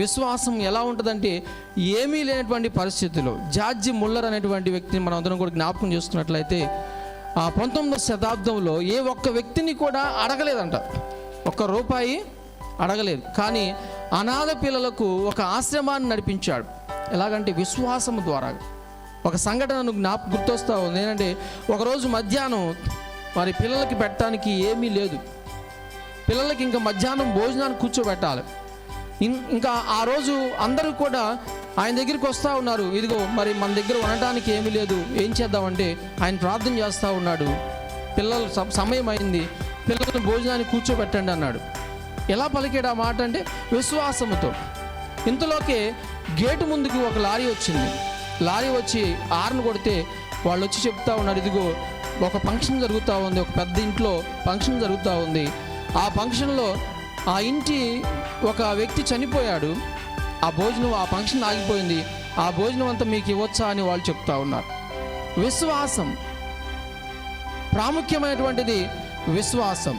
విశ్వాసం ఎలా ఉంటుందంటే, ఏమీ లేనటువంటి పరిస్థితుల్లో జార్జ్ ముల్లర్ అనేటువంటి వ్యక్తిని మనం అందరం కూడా జ్ఞాపకం చేసుకున్నట్లయితే, 19వ శతాబ్దంలో ఏ ఒక్క వ్యక్తిని కూడా అడగలేదంట, ఒక్క రూపాయి అడగలేదు. కానీ అనాథ పిల్లలకు ఒక ఆశ్రమాన్ని నడిపించాడు. ఎలాగంటే విశ్వాసం ద్వారా. ఒక సంఘటనను గుర్తొస్తా ఉంది. ఏంటంటే, ఒకరోజు మధ్యాహ్నం వారి పిల్లలకి పెట్టడానికి ఏమీ లేదు. పిల్లలకి ఇంకా మధ్యాహ్నం భోజనాన్ని కూర్చోబెట్టాలి. ఇంకా ఆ రోజు అందరూ కూడా ఆయన దగ్గరికి వస్తూ ఉన్నారు. ఇదిగో మరి మన దగ్గర ఉండటానికి ఏమీ లేదు, ఏం చేద్దామంటే ఆయన ప్రార్థన చేస్తూ ఉన్నాడు. పిల్లలు సమయం అయింది, పిల్లలను భోజనాన్ని కూర్చోబెట్టండి అన్నాడు. ఎలా పలికాడు ఆ మాట అంటే విశ్వాసముతో. ఇంతలోకే గేటు ముందుకు ఒక లారీ వచ్చింది. లారీ వచ్చి హార్న్ కొడితే వాళ్ళు వచ్చి చెప్తా ఉన్నారు, ఇదిగో ఒక ఫంక్షన్ జరుగుతూ ఉంది, ఒక పెద్ద ఇంట్లో ఫంక్షన్ జరుగుతూ ఉంది. ఆ ఫంక్షన్లో ఆ ఇంటి ఒక వ్యక్తి చనిపోయాడు. ఆ ఫంక్షన్ ఆగిపోయింది. ఆ భోజనం అంతా మీకు ఇవ్వచ్చా అని వాళ్ళు చెప్తా ఉన్నారు. విశ్వాసం ప్రాముఖ్యమైనటువంటిది. విశ్వాసం